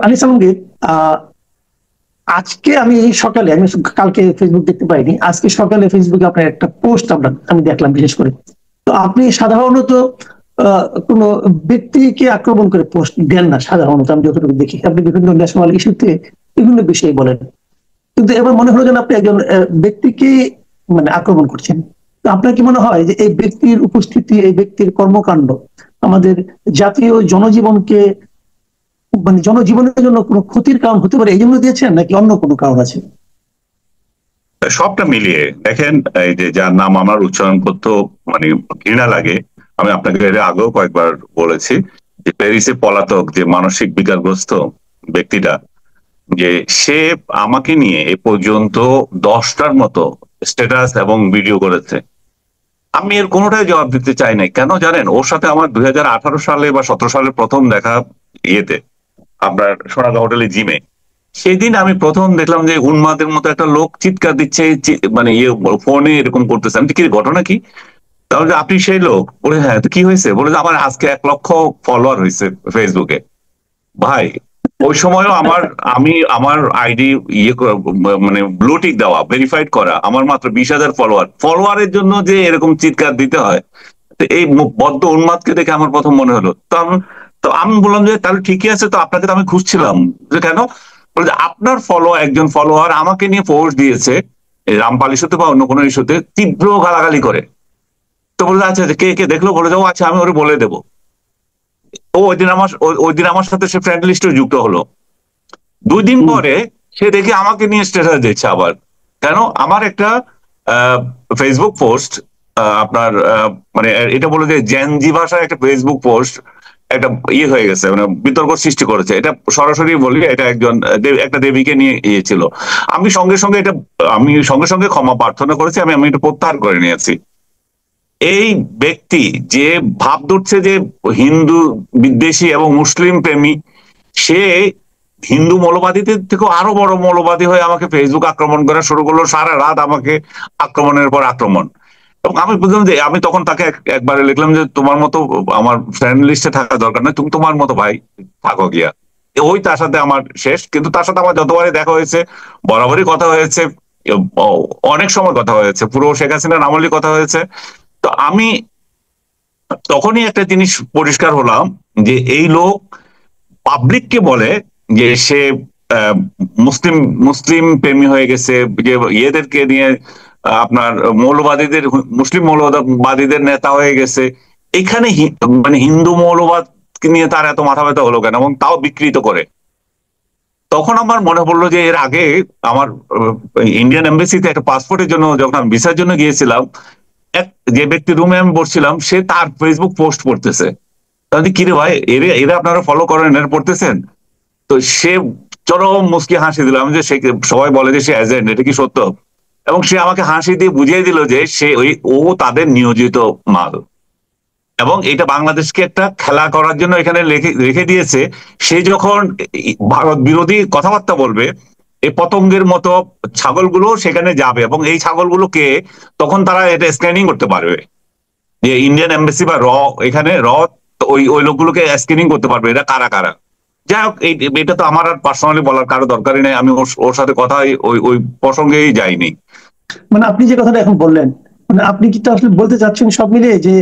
আনিস আলমগীর, আহ, আজকে আমি সকালে, আমি কালকে ফেসবুক দেখতে পাইনি, আজকে সকালে ফেসবুকে আপনার একটা পোস্ট আমি দেখলাম বিশেষ করে। তো আপনি সাধারণত কোনো ব্যক্তিকে আক্রমণ করে পোস্ট দেন না সাধারণত, আমি যতটুকু দেখি আপনি বিভিন্ন ন্যাশনাল ইস্যুতে বিভিন্ন বিষয়ে বলেন, কিন্তু এবার মনে হলো যেন আপনি একজন ব্যক্তিকে মানে আক্রমণ করছেন। তো আপনার কি মনে হয় যে এই ব্যক্তির উপস্থিতি, এই ব্যক্তির কর্মকাণ্ড আমাদের জাতীয় জনজীবনকে মানে জনজীবনের জন্য কোনো ক্ষতির কারণ হতে পারে, এই জন্য দিয়েছেন নাকি অন্য কোনো কারণ আছে? সবটা মিলিয়ে দেখেন, এই যে যার নাম আমার উচ্চারণ করতে মানে ঘৃণা লাগে, আমি আপনাকে এর আগেও কয়েকবার বলেছি যে প্যারিসে পলাতক যে মানসিক বিকারগ্রস্ত ব্যক্তিটা, যে সে আমাকে নিয়ে এ পর্যন্ত 10টার মতো স্ট্যাটাস এবং ভিডিও করেছে। আমি এর কোনোটাই জবাব দিতে চাই নাই। কেন জানেন? ওর সাথে আমার 2018 সালে বা 2017 সালে প্রথম দেখা, ইয়েতে আপনার সোনাগা হোটেলে জিমে। সেদিন আমি প্রথম দেখলাম যে উন্মাদের মতো একটা লোক চিৎকার দিচ্ছে, মানে ইয়ে ফোনে এরকম করতেছে। আমি কি ঘটনা কি? তাহলে আপনি সেই লোক? বলে হ্যাঁ। তো কি হয়েছে? বলে যে আমার আজকে 1 লক্ষ ফলোয়ার হয়েছে ফেসবুকে। ভাই, ওই সময়ও আমার আইডি মানে ব্লুটিক দেওয়া, ভেরিফাইড করা, আমার মাত্র 20,000 ফলোয়ারের জন্য যে এরকম চিৎকার দিতে হয়। তো এই বদ্ধ উন্মাদকে দেখে আমার প্রথম মনে হলো, তো আমি বললাম যে তাহলে ঠিকই আছে, তো আপনাকে তো আমি খুঁজছিলাম। যে কেন? বলে যে আপনার একজন ফলোয়ার আমাকে নিয়ে পোস্ট দিয়েছে এই রামপাল ইস্যুতে বা অন্য কোনো ইস্যুতে, তীব্র গালাগালি করে। তো বললো আচ্ছা কে কে দেখলো? বলে যাবো, আচ্ছা আমি ওরে বলে দেবো। ও ওই দিন আমার সাথে সে ফ্রেন্ড লিস্টে যুক্ত হলো। 2 দিন পরে সে দেখে আমাকে নিয়ে স্ট্যাটাস দিচ্ছে আবার। কেন? আমার একটা ফেসবুক পোস্ট, আপনার মানে এটা বলে যে জেনজি ভাষায় একটা ফেসবুক পোস্ট একটা ইয়ে হয়ে গেছে, মানে বিতর্ক সৃষ্টি করেছে। এটা সরাসরি বলি, এটা একটা দেবীকে নিয়ে ইয়ে ছিল। আমি সঙ্গে সঙ্গে ক্ষমা প্রার্থনা করেছি, আমি এটা প্রত্যাহার করে নিয়েছি। এই ব্যক্তি যে ভাব ধরছে যে হিন্দু বিদ্বেষী এবং মুসলিম প্রেমী, সে হিন্দু মৌলবাদীদের থেকেও আরো বড় মৌলবাদী হয়ে আমাকে ফেসবুক আক্রমণ করা শুরু করলো। সারা রাত আমাকে আক্রমণের পর আক্রমণ। এবং আমি বুঝলাম যে, আমি তখন তাকে একবারে লিখলাম যে তোমার মতো আমার ফ্রেন্ড লিস্টে থাকা দরকার নয়, তুমি তোমার মতো ভাই থাকো গিয়া। ওই তার সাথে আমার শেষ। কিন্তু তার সাথে আমার যতবারই দেখা হয়েছে, বরাবরই কথা হয়েছে, অনেক সময় কথা হয়েছে, পুরো শেখ হাসিনার আমলেই কথা হয়েছে। তো আমি তখনই একটা জিনিস পরিষ্কার হলাম যে এই লোক পাবলিককে বলে যে সে আহ, মুসলিম মুসলিম প্রেমী হয়ে গেছে, যে ইয়েদেরকে নিয়ে আপনার মৌলবাদীদের, মুসলিম মৌলবাদীদের নেতা হয়ে গেছে। এখানে মানে হিন্দু মৌলবাদ নিয়ে তার এত মাথা ব্যথা হলো কেন, এবং তাও বিকৃত করে। তখন আমার মনে পড়লো যে এর আগে আমার ইন্ডিয়ান এম্বাসিতে একটা পাসপোর্টের জন্য যখন আমি ভিসার জন্য গিয়েছিলাম, এক যে ব্যক্তি রুমে আমি বসছিলাম, সে তার ফেসবুক পোস্ট পড়তেছে। তাহলে কিরে ভাই, এরা এরা আপনারা ফলো করেন, এরা পড়তেছেন? তো সে চরম মুচকি হাসি দিল। আমি যে সে, সবাই বলে যে সে এজেন্ট, এটা কি সত্য? এবং সে আমাকে হাসি দিয়ে বুঝিয়ে দিল যে ও তাদের নিয়োজিত মাল, এবং এটা বাংলাদেশকে একটা খেলা করার জন্য এখানে রেখে দিয়েছে। সে যখন ভারত বিরোধী কথাবার্তা বলবে, এই পতঙ্গের মতো ছাগলগুলো সেখানে যাবে, এবং এই ছাগলগুলোকে তখন তারা এটা স্ক্যানিং করতে পারবে, যে ইন্ডিয়ান এম্বাসি বা এখানে ওই ওই লোকগুলোকে স্ক্রিনিং করতে পারবে এটা কারা কারা। যাই হোক, এটা তো আমার আর পার্সোনালি বলার কারো দরকারই নেই। আমি ওর সাথে কথা ওই ওই প্রসঙ্গেই যাইনি। মানে আপনি যে কথাটা এখন বললেন, মানে আপনি কি তো আসলে বলতে চাচ্ছেন সব মিলিয়ে যে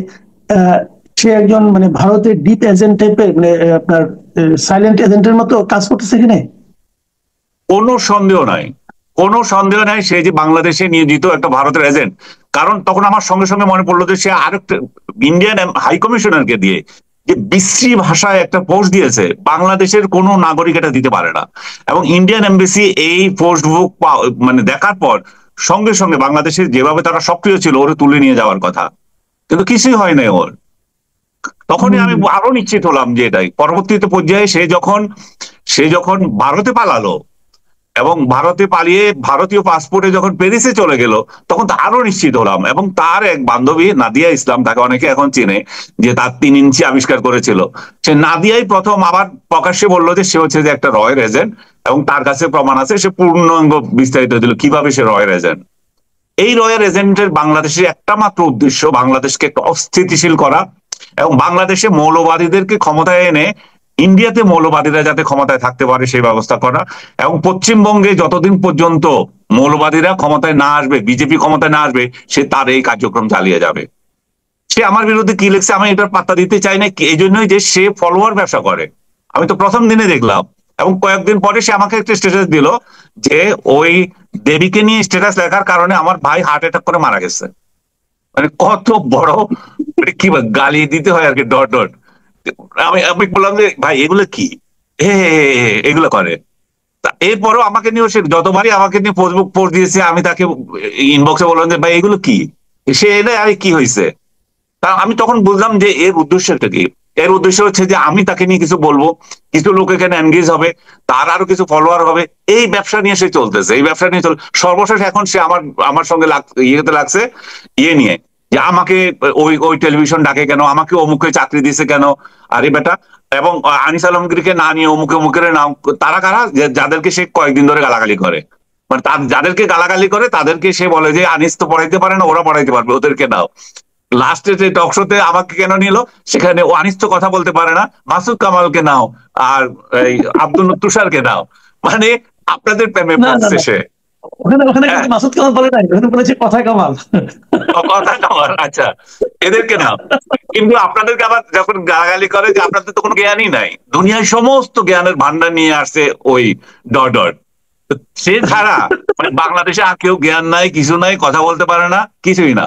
আহ, সে একজন মানে ভারতের ডিপ এজেন্ট টাইপের, মানে আপনার সাইলেন্ট এজেন্টের মতো কাজ করতেছে এখানে? কোনো সন্দেহ নাই, কোনো সন্দেহ নাই সে যে বাংলাদেশে নিয়োজিত একটা ভারতের এজেন্ট। কারণ তখন আমার সঙ্গে সঙ্গে মনে পড়লো যে সে আরেকটা ইন্ডিয়ান হাই কমিশনারকে দিয়ে যে বিশ্রী ভাষায় একটা পোস্ট দিয়েছে, বাংলাদেশের কোনো নাগরিক এটা দিতে পারে না। এবং ইন্ডিয়ান এমবেসি এই পোস্ট বুক মানে দেখার পর সঙ্গে সঙ্গে বাংলাদেশের যেভাবে তারা সক্রিয় ছিল, ওরে তুলে নিয়ে যাওয়ার কথা, কিন্তু কিছুই হয় না ওর। তখনই আমি আরো নিশ্চিত হলাম যে এটাই পরবর্তীতে পর্যায়ে সে যখন ভারতে পালালো, এবং ভারতে পালিয়ে ভারতীয় পাসপোর্টে যখন প্যারিসে চলে গেল, তখন তো আরো নিশ্চিত হলাম। এবং তার এক বান্ধবী নাদিয়া ইসলাম, তাকে অনেকে এখন চিনে, যে তার 3 ইঞ্চি আবিষ্কার করেছিল, সে নাদিয়াই প্রথম আবার প্রকাশ্যে বললো যে সে হচ্ছে যে একটা রয়ের এজেন্ট, এবং তার কাছে প্রমাণ আছে। সে পূর্ণাঙ্গ বিস্তারিত দিল কিভাবে সে রয়ের এজেন্ট। এই রয়ের এজেন্টের বাংলাদেশের একটা মাত্র উদ্দেশ্য, বাংলাদেশকে একটা অস্থিতিশীল করা, এবং বাংলাদেশে মৌলবাদীদেরকে ক্ষমতায় এনে ইন্ডিয়াতে মৌলবাদীরা যাতে ক্ষমতায় থাকতে পারে সেই ব্যবস্থা করা, এবং পশ্চিমবঙ্গে যতদিন পর্যন্ত মৌলবাদীরা ক্ষমতায় না আসবে, বিজেপি ক্ষমতায় না আসবে, সে তার এই কার্যক্রম চালিয়ে যাবে। সে আমার বিরুদ্ধে কি লিখছে আমি এটার পাত্তা দিতে চাই না, এই জন্যই যে সে ফলোয়ার ব্যবসা করে। আমি তো প্রথম দিনে দেখলাম, এবং কয়েকদিন পরে সে আমাকে একটা স্ট্যাটাস দিল যে ওই দেবীকে নিয়ে স্ট্যাটাস লেখার কারণে আমার ভাই হার্ট অ্যাটাক করে মারা গেছে। মানে কত বড়, মানে কি গালি দিতে হয় আর কি, ডট ডট। আমি আমি বললাম যে ভাই এগুলো কি, এগুলো করে। এরপরও আমাকে নিয়ে সে যতবারই আমাকে নিয়ে ফেসবুক পোস্ট দিয়েছে, আমি তাকে ইনবক্সে বললাম যে ভাই এগুলো কি, সে এলে আরে কি হয়েছে। তা আমি তখন বুঝলাম যে এর উদ্দেশ্যটা কি। এর উদ্দেশ্য হচ্ছে যে আমি তাকে নিয়ে কিছু বলবো, কিছু লোক এখানে এনগেজ হবে, তার আরো কিছু ফলোয়ার হবে, এই ব্যবসা নিয়ে সে চলতেছে, এই ব্যবসা নিয়ে সর্বশেষ এখন সে আমার আমার সঙ্গে ইয়েতে লাগছে, ইয়ে নিয়ে যে আমাকে ওই ওই টেলিভিশন ডাকে কেন, আমাকে অমুকে চাকরি দিছে কেন, আরে বেটা। এবং আনিস আলমগীরকে না নিয়ে অমুকে অমুকের নাম, তারা কারা যাদেরকে সে কয়েকদিন ধরে গালাগালি করে, মানে যাদেরকে গালাগালি করে তাদেরকে সে বলে যে আনিস তো পড়াইতে পারে না, ওরা পড়াইতে পারবে, ওদেরকে নাও। লাস্টে যে টক শোতে আমাকে কেন নিল, সেখানে ও আনিস তো কথা বলতে পারে না, মাসুদ কামালকে নাও, আর এই আব্দুল তুষারকে নাও, মানে আপনাদের প্রেমে না না পড়ছে না, সে। ওখানে ওখানে হ্যাঁ, কিন্তু মাসুদ কামাল বলে নাই, ওখানে বলেছে কথা কামাল। কথা কামাল, আচ্ছা, এদেরকে নাও। কিন্তু আপনাদেরকে আবার যখন গালাগালি করে যে আপনাদের তো কোনো জ্ঞানই নাই, দুনিয়ার সমস্ত জ্ঞানের ভান্ডার নিয়ে আসছে ওই ডট ডট। সে ছাড়া মানে বাংলাদেশে আর কেউ জ্ঞান নাই, কিছু নাই, কথা বলতে পারে না, কিছুই না।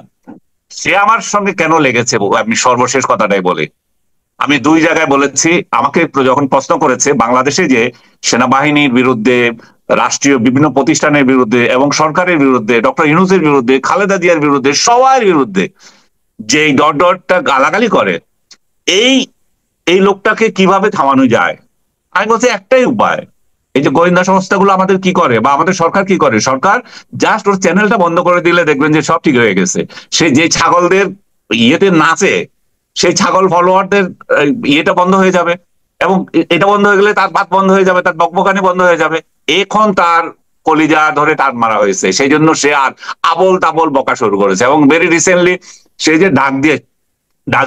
সে আমার সঙ্গে কেন লেগেছে আমি সর্বশেষ কথাটাই বলি। আমি দুই জায়গায় বলেছি, আমাকে যখন প্রশ্ন করেছে বাংলাদেশে যে সেনাবাহিনীর বিরুদ্ধে, রাষ্ট্রীয় বিভিন্ন প্রতিষ্ঠানের বিরুদ্ধে এবং সরকারের বিরুদ্ধে, ডক্টর ইউনূসের বিরুদ্ধে, খালেদা জিয়ার বিরুদ্ধে, সবার বিরুদ্ধে যে ডট ডটটা গালাগালি করে, এই এই লোকটাকে কিভাবে থামানো যায়। আমি বলছি একটাই উপায়, এই যে গোয়েন্দা সংস্থাগুলো আমাদের কি করে বা আমাদের সরকার কি করে, সরকার জাস্ট ওর চ্যানেলটা বন্ধ করে দিলে দেখবেন যে সব ঠিক হয়ে গেছে। সে যে ছাগলদের ইয়েতে নাচে, সেই ছাগল ফলোয়ারদের ইয়েটা বন্ধ হয়ে যাবে, এবং এটা বন্ধ হয়ে গেলে তার ভাত বন্ধ হয়ে যাবে, তার বকবকানি বন্ধ হয়ে যাবে। এখন তার কলিজা ধরে টান মারা হয়েছে, সেই জন্য সে আর আবল তাবল বকা শুরু করেছে। এবং ভেরি রিসেন্টলি সে যে ডাক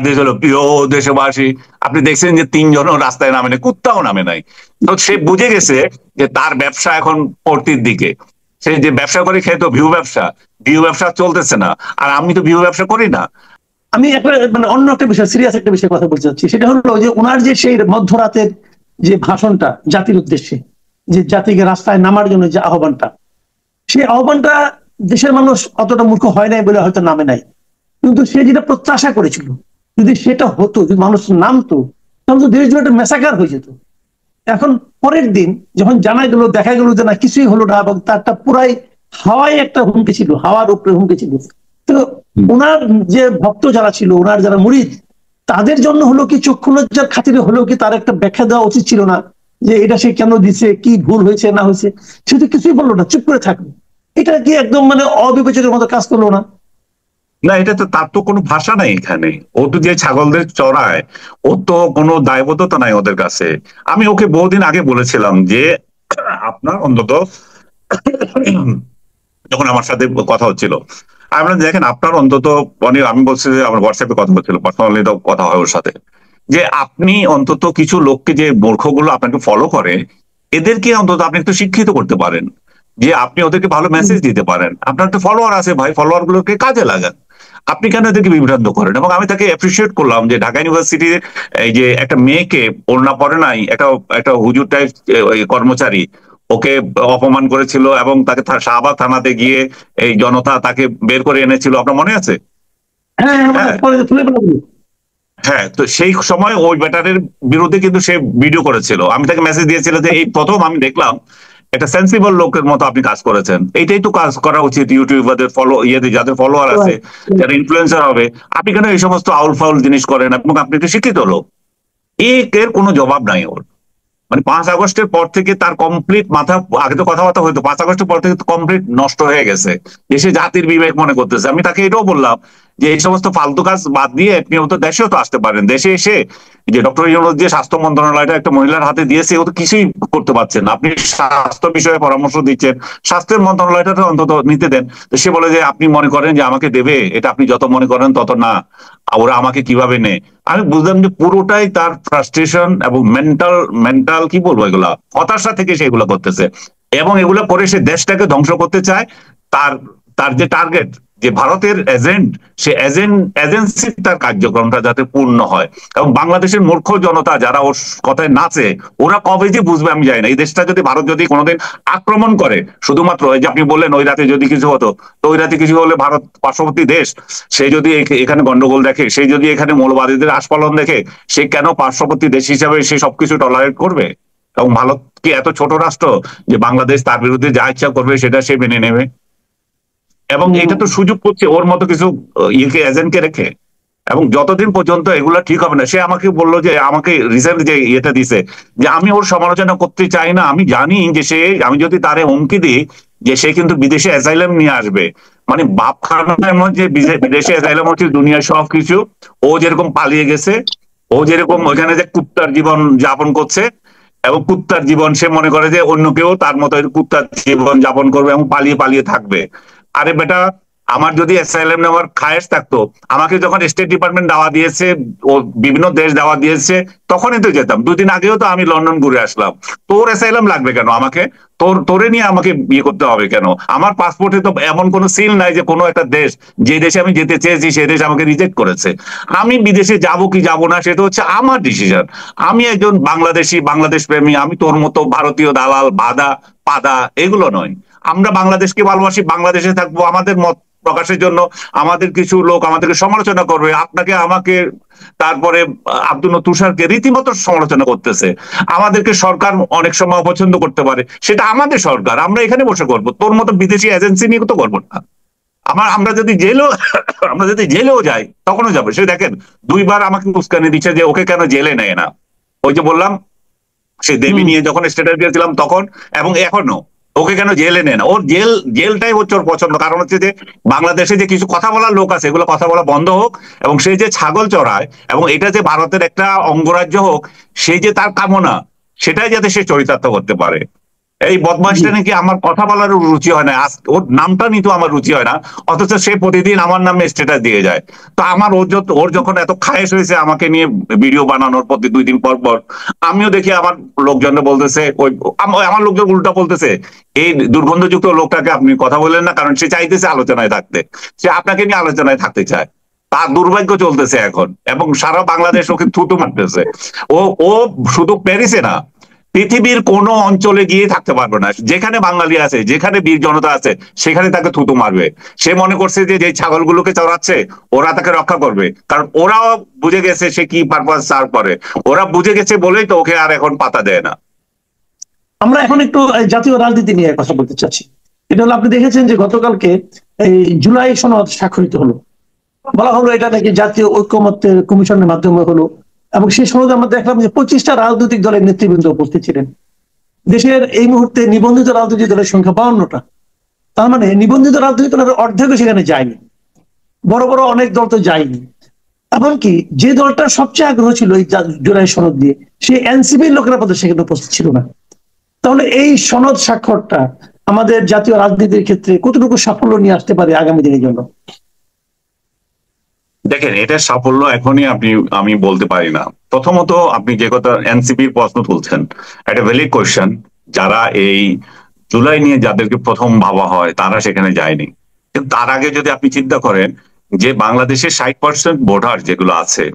দিয়েছিল প্রিয় দেশবাসী, আপনি দেখছেন যে 3জনও রাস্তায় নামে নাই, কুত্তাও নামে নাই। তো সে বুঝে গেছে যে তার ব্যবসা এখন পড়তির দিকে। সে যে ব্যবসা করে খেতো ভিউ ব্যবসা, ভিউ ব্যবসা চলতেছে না, আর আমি তো ভিউ ব্যবসা করি না। আমি একটা মানে অন্য একটা বিষয়, সিরিয়াস একটা বিষয়ে কথা বলতে চাচ্ছি। সেটা হলো যে ওনার যে সেই মধ্যরাতের যে ভাষণটা জাতির উদ্দেশ্যে, যে জাতিকে রাস্তায় নামার জন্য যে আহ্বানটা, সেই আহ্বানটা দেশের মানুষ অতটা মূর্খ হয় নাই বলে হয়তো নামে নাই। কিন্তু সে যেটা প্রত্যাশা করেছিল, যদি সেটা হতো, যদি মানুষ নামতো, তাহলে তো দেশ জুড়ে একটা মেসাকার হয়ে যেত। এখন পরের দিন যখন জানা গেল, দেখা গেল যে না, কিছুই হলো না, এবং তারটা পুরাই হাওয়ায় একটা হুমকি ছিল, হাওয়ার উপরে হুমকি ছিল। তো ওনার যে ভক্ত যারা ছিল, ওনার যারা মুরিদ, তাদের জন্য হলো কি, চক্ষু লজ্জার খাতিরে হলেও কি তার একটা ব্যাখ্যা দেওয়া উচিত ছিল না, যে এটা সে কেন দিছে, কি ভুল হয়েছে না হয়েছে। সে তো কিছুই বললো না, চুপ করে থাকলো। এটা কি একদম মানে অবিবেচকের মতো কাজ করলো না? না, এটা তো তার তো কোনো ভাষা নাই এখানে। ও তো যে ছাগলদের চড়ায়, ও তো কোনো দায়বদ্ধতা নাই ওদের কাছে। আমি ওকে বহুদিন আগে বলেছিলাম যে আপনার অন্তত যখন আমার সাথে কথা হচ্ছিল, আমি বললাম, দেখেন আপনার অন্তত মানে আমি বলছি যে আমার হোয়াটসঅ্যাপে কথা হচ্ছিল, পার্সোনালি তো কথা হয় ওর সাথে, যে আপনি অন্তত কিছু লোককে, যে মূর্খগুলো আপনাকে ফলো করে, এদেরকে অন্তত আপনি একটু শিক্ষিত করতে পারেন, যে আপনি ওদেরকে ভালো মেসেজ দিতে পারেন। আপনার তো ফলোয়ার আছে ভাই, ফলোয়ার গুলোকে কাজে লাগান, আপনি কেন এদেরকে বিভ্রান্ত করেন। এবং আমি তাকে অ্যাপ্রিসিয়েট করলাম যে ঢাকা ইউনিভার্সিটির এই যে একটা মেয়েকে, ওড়না পরে নাই, একটা একটা হুজুর টাইপ কর্মচারী ওকে অপমান করেছিল, এবং তাকে শাহবাগ থানাতে গিয়ে এই জনতা তাকে বের করে এনেছিল, আপনার মনে আছে? হ্যাঁ হ্যাঁ, মানে হ্যাঁ, পরে যে তুলে ফেলা। হ্যাঁ। তো সেই সময় ওই ব্যাটারের বিরুদ্ধে কিন্তু সে ভিডিও করেছিল, আমি তাকে মেসেজ দিয়েছিল যে এই প্রথম আমি দেখলাম একটা সেন্সিবল লোকের মতো আপনি কাজ করেছেন, এইটাই তো কাজ করা উচিত ইউটিউবারদের, যাদের ফলোয়ার আছে, যারা ইনফ্লুয়েন্সার হবে। আপনি কেন এই সমস্ত আউল ফাউল জিনিস করেন, এবং আপনি একটু শিক্ষিত লোক। এর কোনো জবাব নাই ওর। মানে 5 আগস্টের পর থেকে তার কমপ্লিট মাথা, আগে তো কথাবার্তা হয়তো, 5 আগস্টের পর থেকে কমপ্লিট নষ্ট হয়ে গেছে, দেশে জাতির বিবেক মনে করতেছে। আমি তাকে এটাও বললাম যে এই সমস্ত ফালতু কাজ বাদ দিয়ে আপনি তো দেশেও তো আসতে পারেন। দেশে এসে যে ডক্টর ইউনূস যে স্বাস্থ্য মন্ত্রণালয়টা একটা মহিলার হাতে দিয়েছে, ও তো কিছুই করতে পারছেন না। আপনি স্বাস্থ্য বিষয়ে পরামর্শ দিচ্ছেন, স্বাস্থ্যের মন্ত্রণালয়টা তো অন্তত নিতে দেন। তো সে বলে যে আপনি মনে করেন যে আমাকে দেবে, এটা আপনি যত মনে করেন তত না, ওরা আমাকে কিভাবে নেয়। আমি বুঝলাম যে পুরোটাই তার ফ্রাস্ট্রেশন এবং মেন্টাল মেন্টাল কি বলবো, এগুলা হতাশা থেকে সে এগুলো করতেছে, এবং এগুলো করে সে দেশটাকে ধ্বংস করতে চায়। তার তার যে টার্গেট, যে ভারতের এজেন্ট, সে এজেন্সি তার কার্যক্রমটা যাতে পূর্ণ হয়। এবং বাংলাদেশের মূর্খ জনতা যারা ওর কথায় নাচে, ওরা কবে যে বুঝবে আমি জানি না। এই দেশটা যদি ভারত যদি কোনোদিন আক্রমণ করে, শুধুমাত্র এই যে আপনি বললেন ওই রাতে যদি কিছু হতো, তো ওই রাতে কিছু হলে ভারত পার্শ্ববর্তী দেশ, সে যদি এখানে গন্ডগোল দেখে, সে যদি এখানে মৌলবাদীদের আস্ফালন দেখে, সে কেন পার্শ্ববর্তী দেশ হিসাবে সে সবকিছু টলারেট করবে? এবং ভারত কি এত ছোট রাষ্ট্র যে বাংলাদেশ তার বিরুদ্ধে যা ইচ্ছা করবে সেটা সে মেনে নেবে? এবং এটা তো সুযোগ করছে ওর মতো কিছু ইয়েকে, এজেন্টকে রেখে। এবং যতদিন পর্যন্ত এগুলা ঠিক হবে না, সে আমাকে বললো যে, আমাকে রিসেন্ট যে ইয়েটা দিছে, যে আমি ওর সমালোচনা করতে চাই না, আমি জানি যে সে, আমি যদি তারে হুমকি দিই যে সে কিন্তু বিদেশে অ্যাসাইলাম নিয়ে আসবে, মানে বাপ খানা এমন যে বিদেশে অ্যাসাইলাম হচ্ছে দুনিয়ার সবকিছু। ও যেরকম পালিয়ে গেছে, ও যেরকম ওইখানে যে কুত্তার জীবন যাপন করছে, এবং কুত্তার জীবন সে মনে করে যে অন্য কেউ তার মতো কুত্তার জীবন যাপন করবে এবং পালিয়ে পালিয়ে থাকবে। আরে বেটা, আমার যদি অ্যাসাইলাম নেওয়ার খায়েশ থাকতো, আমাকে যখন স্টেট ডিপার্টমেন্ট দাওয়া দিয়েছে, ও বিভিন্ন দেশ দাওয়া দিয়েছে, তখনই তো যেতাম। 2 দিন আগেও তো আমি লন্ডন ঘুরে আসলাম। তোর অ্যাসাইলাম লাগবে কেন আমাকে? তোরে নিয়ে আমাকে বিয়ে করতে হবে কেন? আমার পাসপোর্টে তো এমন কোনো সিল নাই যে কোনো একটা দেশ, যে দেশে আমি যেতে চেয়েছি সেই দেশ আমাকে রিজেক্ট করেছে। আমি বিদেশে যাব কি যাব না সেটা হচ্ছে আমার ডিসিশন। আমি একজন বাংলাদেশি, বাংলাদেশ প্রেমী, আমি তোর মতো ভারতীয় দালাল বাদা পাদা এগুলো নয়। আমরা বাংলাদেশকে ভালোবাসি, বাংলাদেশে থাকবো, আমাদের মত প্রকাশের জন্য আমাদের কিছু লোক আমাদেরকে সমালোচনা করবে, আপনাকে আমাকে, তারপরে আব্দুল তুষারকে রীতিমতো সমালোচনা করতেছে। আমাদেরকে সরকার অনেক সময় অপছন্দ করতে পারে, সেটা আমাদের সরকার, আমরা এখানে বসে করবো, তোর মতো বিদেশি এজেন্সি নিয়ে তো করবো না। আমরা যদি জেলেও আমরা যদি জেলেও যাই তখনও যাবো। সে দেখেন 2বার আমাকে উস্কানি দিচ্ছে যে ওকে কেন জেলে নেয় না। ওই যে বললাম, সে দেবী নিয়ে যখন স্ট্যাটাস দিয়েছিলাম তখন, এবং এখনো, ওকে কেন জেলে নেয় না। ওর জেলটাই হচ্ছে ওর পছন্দ। কারণ হচ্ছে যে বাংলাদেশে যে কিছু কথা বলার লোক আছে, এগুলো কথা বলা বন্ধ হোক, এবং সে যে ছাগল চড়ায় এবং এটা যে ভারতের একটা অঙ্গরাজ্য হোক, সেই যে তার কামনা, সেটাই যাতে সে চরিতার্থ করতে পারে। এই বদমাইশটা নাকি আমার কথা বলার রুচি হয় না, ওর নামটা নিতেও আমার রুচি হয় না, অথচ সে প্রতিদিন আমার নামে স্ট্যাটাস দিয়ে যায়। তো আমার ওর যখন এত খায়েশ হয়েছে আমাকে নিয়ে ভিডিও বানানোর, প্রতি 2 দিন পর পর আমিও দেখি আমার লোকজনরা বলতেছে, ওই আমার লোকজন উল্টা বলতেছে, এই দুর্গন্ধযুক্ত লোকটাকে আপনি কথা বললেন না, কারণ সে চাইতেছে আলোচনায় থাকতে, সে আপনাকে নিয়ে আলোচনায় থাকতে চায়। তার দুর্ভাগ্য চলতেছে এখন, এবং সারা বাংলাদেশ ওকে থুতু মারতেছে। ও ও শুধু প্যারিসে না, পৃথিবীর কোন অঞ্চলে গিয়ে থাকতে পারবে না, যেখানে বাঙালি আছে, যেখানে বীর জনতা আছে, সেখানে তাকে থুতু মারবে। সে মনে করছে যে যে ছাগলগুলোকে চড়াচ্ছে ওরা তাকে রক্ষা করবে, কারণ ওরাও বুঝে গেছে সে কি পারপাস সার্ভ করে। ওরা বুঝে গেছে বলেই তো ওকে আর এখন পাতা দেয় না। আমরা এখন একটু জাতীয় রাজনীতি নিয়ে কথা বলতে চাচ্ছি। এটা হলো, আপনি দেখেছেন যে গতকালকে এই জুলাই সনদ স্বাক্ষরিত হলো। বলা হলো এটা নাকি জাতীয় ঐক্যমত্যের কমিশনের মাধ্যমে হলো, এবং সেই সনদে আমরা দেখলাম যে 25টা রাজনৈতিক দলের নেতৃবৃন্দ উপস্থিত ছিলেন। দেশের এই মুহূর্তে নিবন্ধিত রাজনৈতিক দলের সংখ্যা 52টা। তার মানে নিবন্ধিত রাজনৈতিক দলের অর্ধেকও সেখানে যায়নি, বড় বড় অনেক দল তো যায়নি। এমনকি যে দলটার সবচেয়ে আগ্রহ ছিল এই জুলাই সনদ দিয়ে, সেই এনসিপির লোকেরা পর্যন্ত সেখানে উপস্থিত ছিল না। তাহলে এই সনদ স্বাক্ষরটা আমাদের জাতীয় রাজনীতির ক্ষেত্রে কতটুকু সাফল্য নিয়ে আসতে পারে আগামী দিনের জন্য? দেখেন, এটা সাফল্য এখনই আমি বলতে পারি না। প্রথমত, আপনি যে কথা এনসিপির প্রশ্ন তুলছেন, একটা ভ্যালিড কোয়েশ্চেন। যারা এই জুলাই নিয়ে যাদেরকে প্রথম ভাবা হয় তারা সেখানে যায়নি। কিন্তু তার আগে যদি আপনি চিন্তা করেন যে বাংলাদেশের 60% ভোটার যেগুলো আছে,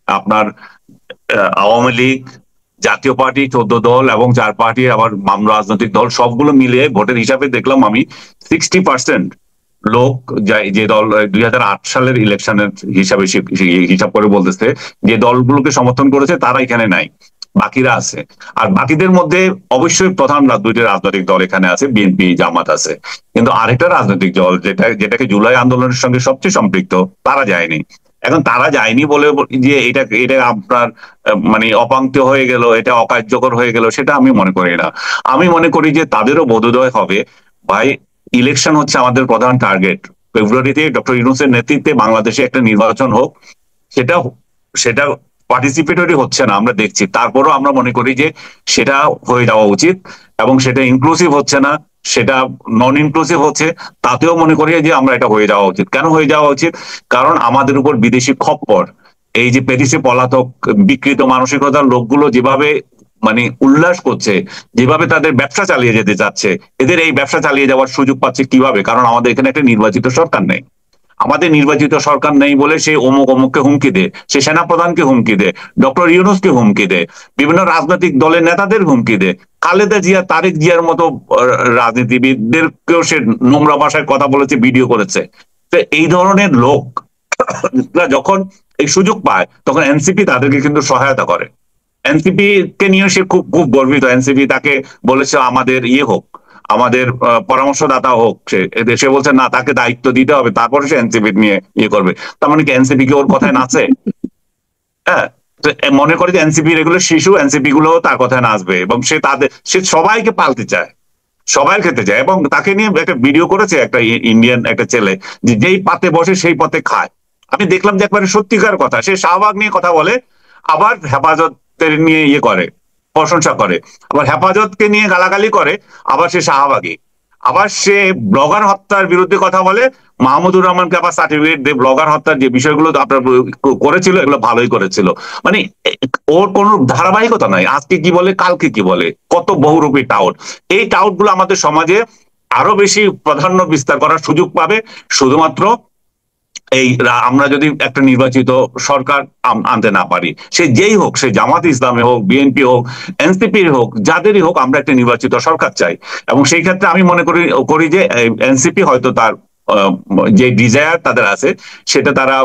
আপনার আওয়ামী লীগ, জাতীয় পার্টি 14 দল এবং 4 পার্টি আবার বাম রাজনৈতিক দল, সবগুলো মিলিয়ে ভোটের হিসাবে দেখলাম আমি 60% লোক, যে দল 2008 সালের ইলেকশনের হিসাব করে বলতেছে যে দলগুলোকে সমর্থন করেছে তারা এখানে নাই, বাকিরা আছে। আর বাকিদের মধ্যে অবশ্যই প্রধান 2টি রাজনৈতিক দল এখানে আছে, বিএনপি জামাত আছে। কিন্তু আরেকটা রাজনৈতিক দল যেটাকে জুলাই আন্দোলনের সঙ্গে সবচেয়ে সম্পৃক্ত, তারা যায়নি। এখন তারা যায়নি বলে যে এটা আপনার মানে অপাঙ্ক্ত হয়ে গেল, এটা অকার্যকর হয়ে গেল, সেটা আমি মনে করি না। আমি মনে করি যে তাদেরও বোধোদয় হবে, ভাই ইলেকশন হচ্ছে আমাদের প্রধান টার্গেট, ফেব্রুয়ারিতে ডক্টর ইউনূসের নেতৃত্বে বাংলাদেশে একটা নির্বাচন হোক। সেটা সেটা পার্টিসিপেটরি হচ্ছে না আমরা দেখছি, তারপরও আমরা মনে করি যে সেটা হয়ে যাওয়া উচিত, এবং সেটা ইনক্লুসিভ হচ্ছে না, সেটা নন ইনক্লুসিভ হচ্ছে, তাতেও মনে করি যে আমরা এটা হয়ে যাওয়া উচিত। কেন হয়ে যাওয়া উচিত? কারণ আমাদের উপর বিদেশি খপ্পর, এই যে প্যারিসে পলাতক বিকৃত মানসিকতার লোকগুলো যেভাবে মানে উল্লাস করছে, যেভাবে তাদের ব্যবসা চালিয়ে যেতে চাচ্ছে, এদের এই ব্যবসা চালিয়ে যাওয়ার সুযোগ পাচ্ছে কিভাবে? কারণ আমাদের এখানে একটা নির্বাচিত সরকার নেই। আমাদের নির্বাচিত সরকার নেই বলে সে অমুক অমুককে হুমকি দেয়, সে সেনাপ্রধানকে হুমকি দেয়, ডক্টর ইউনূসকে হুমকি দেয়, বিভিন্ন রাজনৈতিক দলের নেতাদের হুমকি দেয়, খালেদা জিয়া, তারেক জিয়ার মতো রাজনীতিবিদদেরকেও সে নোংরা ভাষায় কথা বলেছে, ভিডিও করেছে। তো এই ধরনের লোক যখন এই সুযোগ পায়, তখন এনসিপি তাদেরকে কিন্তু সহায়তা করে। এনসিপি কে নিয়ে সে খুব খুব গর্বিত। এনসিপি তাকে বলেছে আমাদের ইয়ে হোক, আমাদের পরামর্শদাতা হোক। সে বলছে না, তাকে দায়িত্ব দিতে হবে, তারপরে সে এনসিপি নিয়ে ইয়ে করবে। তার মানে কি এনসিপি কি ওর কথায় নাচে? হ্যাঁ, মনে করে যে এনসিপির এগুলো শিশু, এনসিপি গুলো তার কথায় নাচবে, এবং সে সবাইকে পালতে চায়, সবাই খেতে চায়। এবং তাকে নিয়ে একটা ভিডিও করেছে একটা ইন্ডিয়ান একটা ছেলে, যে যেই পাতে বসে সেই পথে খায়। আমি দেখলাম যে একবারে সত্যিকার কথা, সে শাহবাগ নিয়ে কথা বলে, আবার হেফাজতের নিয়ে ইয়ে করে, প্রশংসা করে, আবার হেফাজতকে নিয়ে গালাগালি করে, আবার সে শাহবাগী। আবার সে ব্লগার হত্যার বিরুদ্ধে কথা বলে, মাহমুদুর রহমানকে আবার সার্টিফিকেট দিয়ে ব্লগার হত্যার যে বিষয়গুলো আপনার করেছিল এগুলো ভালোই করেছিল। মানে ওর কোনো ধারাবাহিকতা নাই, আজকে কি বলে কালকে কি বলে, কত বহুরূপী টাউট। এই টাউট গুলো আমাদের সমাজে আরো বেশি প্রাধান্য বিস্তার করার সুযোগ পাবে শুধুমাত্র এই আমরা যদি একটা নির্বাচিত সরকার আনতে না পারি। সে যেই হোক, সে জামাত ইসলামে হোক, বিএনপি হোক, এনসিপি হোক, যাদেরই হোক, আমরা একটা নির্বাচিত সরকার চাই। এবং সেই ক্ষেত্রে আমি মনে করি যে এনসিপি হয়তো তার যে ডিজায়ার তাদের আছে, সেটা তারা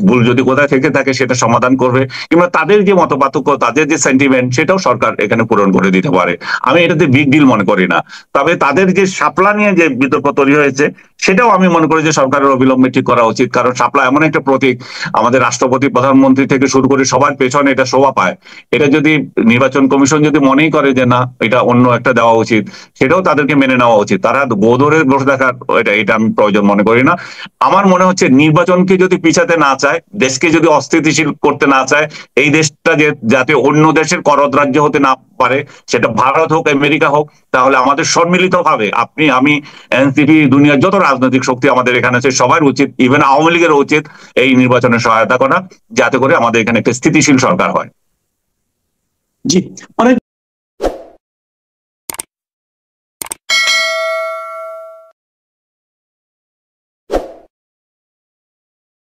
ভুল যদি কোথায় থেকে থাকে সেটা সমাধান করবে, কিংবা তাদের যে মতপার্থক্য, তাদের যে সেন্টিমেন্ট, সেটাও সরকার এখানে পূরণ করে দিতে পারে। আমি এটাতে বিগ ডিল মনে করি না। তবে তাদের যে শাপলা নিয়ে যে বিতর্ক তৈরি হয়েছে, সেটাও আমি মনে করি যে সরকারের অবিলম্বে ঠিক করা উচিত। কারণ শাপলা এমন একটা প্রতীক, আমাদের রাষ্ট্রপতি, প্রধানমন্ত্রী থেকে শুরু করে সবার পেছনে এটা শোভা পায়। এটা যদি নির্বাচন কমিশন যদি মনেই করে যে না, এটা অন্য একটা দেওয়া উচিত, সেটাও তাদেরকে মেনে নেওয়া উচিত। তারা গোধরে বসে থাকার এটা আমি প্রয়োজন মনে করি না। আমার মনে হচ্ছে নির্বাচনকে যদি পিছাতে না চায়, দেশকে যদি অস্থিতিশীল করতে না চায়, এই দেশটা যাতে অন্য দেশের করদরাজ্য হতে না পারে, সেটা ভারত হোক, আমেরিকা হোক, তাহলে আমাদের সম্মিলিত ভাবে, আপনি, আমি, এনসিপি, দুনিয়ার যত রাজনৈতিক শক্তি আমাদের এখানে আছে, সবার উচিত, ইভেন আওয়ামী লীগের উচিত এই নির্বাচনে সহায়তা করা, যাতে করে আমাদের এখানে একটা স্থিতিশীল সরকার হয়। জি, অনেক